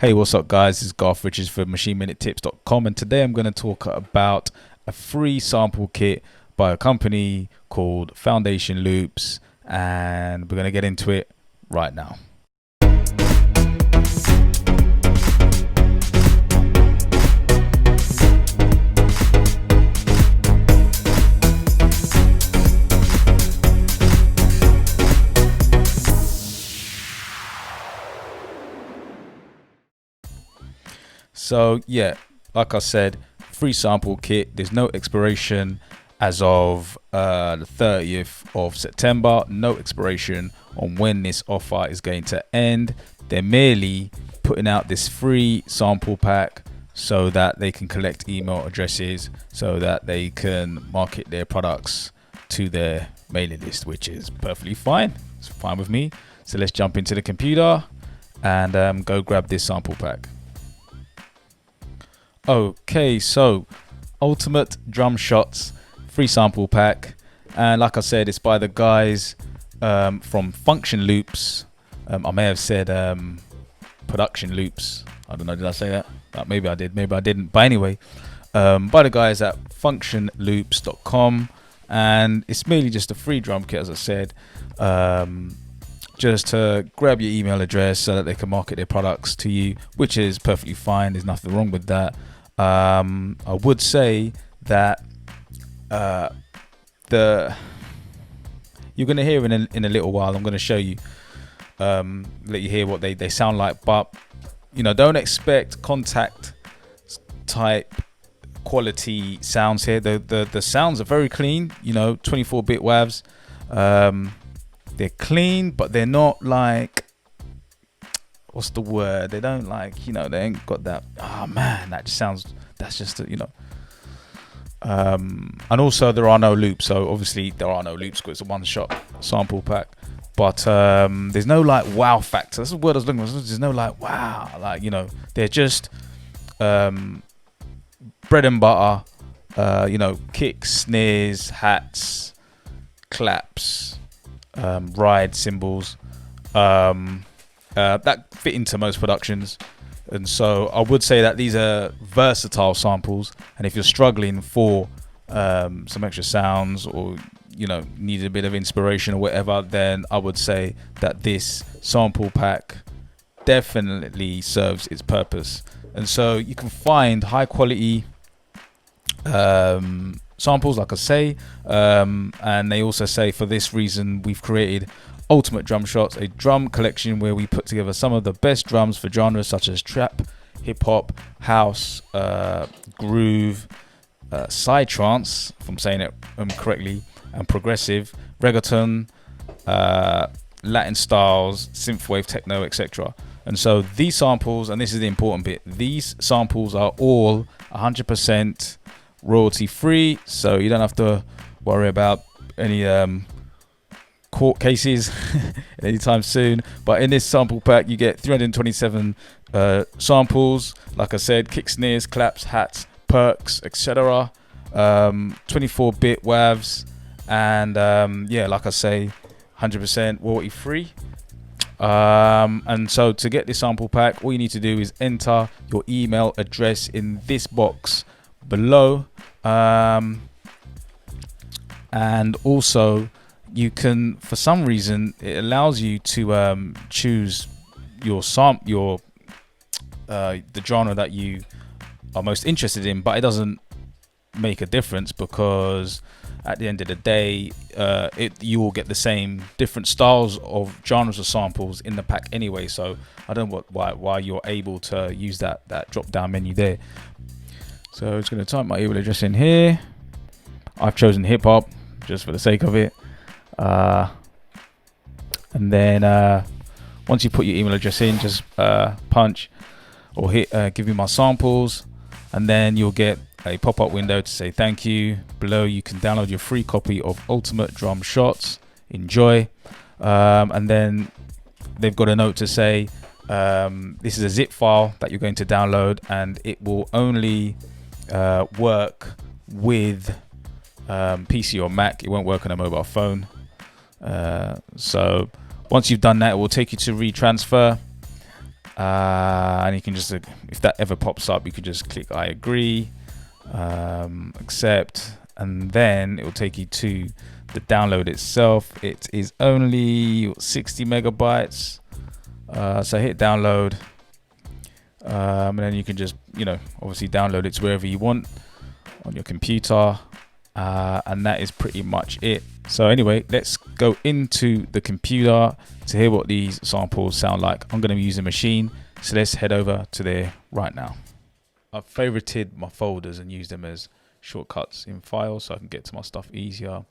Hey, what's up guys, this is Garth Richards for MachineMinuteTips.com, and today I'm going to talk about a free sample kit by a company called Foundation Loops, and we're going to get into it right now. So yeah, like I said, free sample kit. There's no expiration as of the 30th of September. No expiration on when this offer is going to end. They're merely putting out this free sample pack so that they can collect email addresses, so that they can market their products to their mailing list, which is perfectly fine. It's fine with me. So let's jump into the computer and go grab this sample pack. Okay, so Ultimate Drum Shots free sample pack, and like I said, it's by the guys from Function Loops. I may have said Production Loops. I don't know, did I say that? Maybe I did, maybe I didn't. But anyway, by the guys at functionloops.com, and it's merely just a free drum kit, as I said, just to grab your email address so that they can market their products to you, which is perfectly fine. There's nothing wrong with that. I would say that you're going to hear in a little while. I'm going to show you, let you hear what they sound like, but you know, don't expect contact type quality sounds here. The sounds are very clean, you know, 24-bit WAVs. They're clean, but they're not like, what's the word? They don't like, you know, they ain't got that, oh man, that just sounds, that's just, you know. And also there are no loops. So obviously there are no loops because it's a one-shot sample pack. But there's no like wow factor. That's the word I was looking for. There's no like wow, like, you know, they're just bread and butter, you know, kicks, snares, hats, claps, ride cymbals, that fit into most productions. And so I would say that these are versatile samples, and if you're struggling for some extra sounds, or you know, need a bit of inspiration or whatever, then I would say that this sample pack definitely serves its purpose. And so you can find high quality samples, like I say, and they also say, for this reason we've created Ultimate Drum Shots, a drum collection where we put together some of the best drums for genres such as trap, hip hop, house, groove, psytrance, if I'm saying it correctly, and progressive, reggaeton, Latin styles, synthwave, techno, etc. And so these samples, and this is the important bit, these samples are all 100% royalty free, so you don't have to worry about any court cases anytime soon. But in this sample pack you get 327 samples, like I said, kick, snares, claps, hats, perks, etc. 24-bit WAVs, and yeah, like I say, 100% royalty free. And so to get this sample pack, all you need to do is enter your email address in this box below, and also you can, for some reason, it allows you to choose your the genre that you are most interested in, but it doesn't make a difference, because at the end of the day, you will get the same different styles of genres of samples in the pack anyway. So I don't know why you're able to use that drop down menu there. So I'm just going to type my email address in here. I've chosen hip hop just for the sake of it. And then once you put your email address in, just punch or hit give me my samples, and then you'll get a pop-up window to say thank you. Below you can download your free copy of Ultimate Drum Shots. Enjoy. And then they've got a note to say this is a zip file that you're going to download, and it will only work with PC or Mac. It won't work on a mobile phone. So once you've done that, it will take you to retransfer, And you can just, if that ever pops up, you can just click I agree, accept, and then it will take you to the download itself. It is only 60 megabytes. So hit download, and then you can just, obviously download it to wherever you want on your computer, and that is pretty much it. So anyway, let's go into the computer to hear what these samples sound like. I'm going to be using Maschine, so let's head over to there right now. I've favorited my folders and used them as shortcuts in files so I can get to my stuff easier.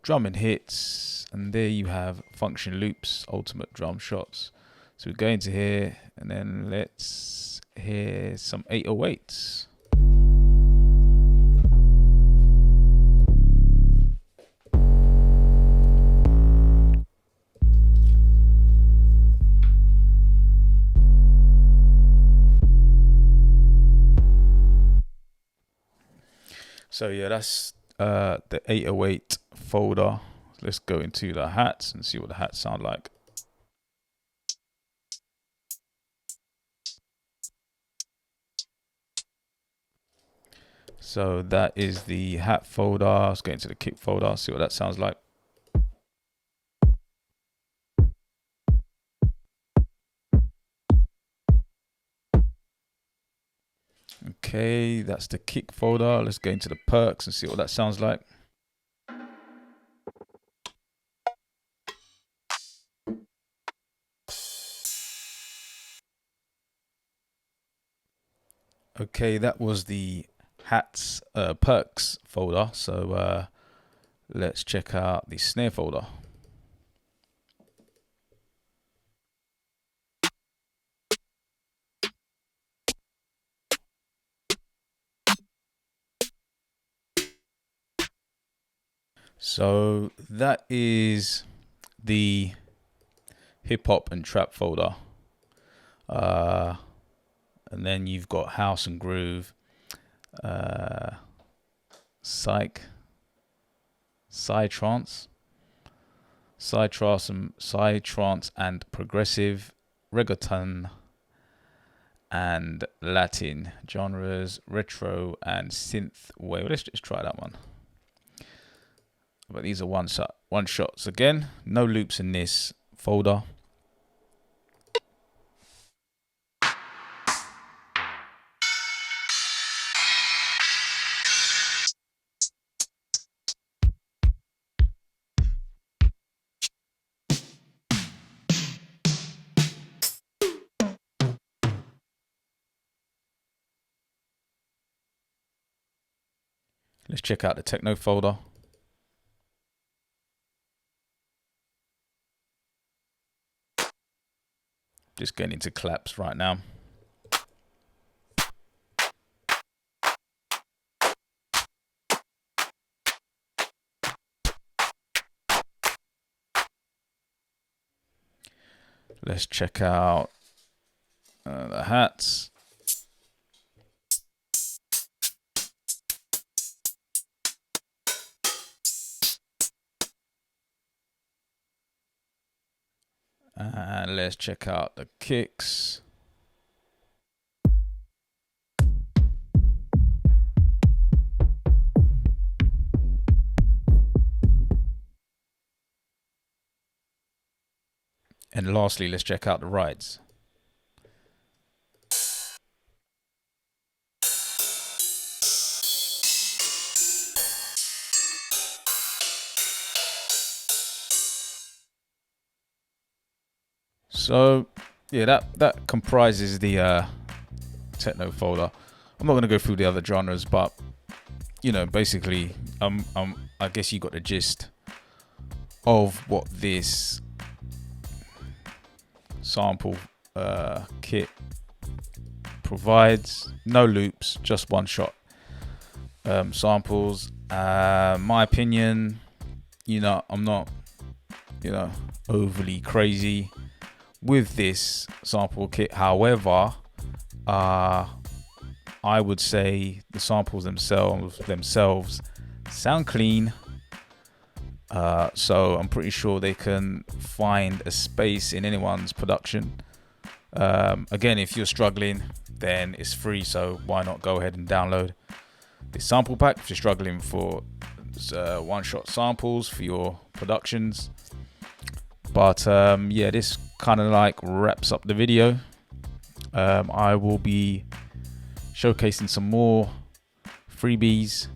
Drum and hits, and there you have function loops, ultimate drum shots. So we go into here, and then let's hear some 808s. So yeah, that's the 808 folder. Let's go into the hats and see what the hats sound like. So that is the hat folder. Let's go into the kick folder, see what that sounds like. Okay, that's the kick folder. Let's go into the perks and see what that sounds like. Okay, that was the hats perks folder. So let's check out the snare folder. So that is the hip hop and trap folder. And then you've got house and groove, psych, psytrance and progressive, reggaeton and Latin genres, retro and synth wave. Let's just try that one. But these are one shots again, no loops in this folder. Let's check out the techno folder. Just getting into claps right now. Let's check out the hats. And let's check out the kicks. And lastly, let's check out the rides. So yeah, that comprises the techno folder. I'm not going to go through the other genres, but basically, I guess you got the gist of what this sample kit provides. No loops, just one shot samples. My opinion, I'm not overly crazy with this sample kit. However, I would say the samples themselves sound clean. So I'm pretty sure they can find a space in anyone's production Again, if you're struggling, then it's free, so why not go ahead and download this sample pack if you're struggling for one-shot samples for your productions. But yeah, this kind of like wraps up the video. I will be showcasing some more freebies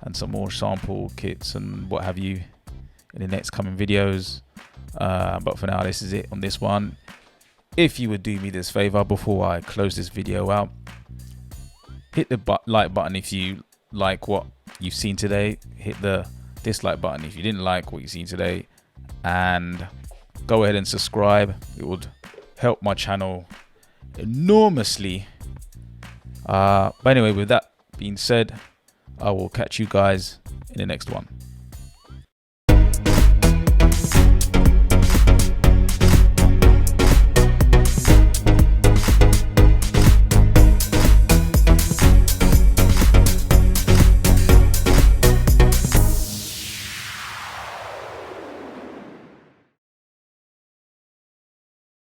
and some more sample kits and what have you in the next coming videos. But for now, this is it on this one. If you would do me this favor before I close this video out, hit the like button if you like what you've seen today. Hit the dislike button if you didn't like what you've seen today, and go ahead and subscribe. It would help my channel enormously. But anyway, with that being said, I will catch you guys in the next one.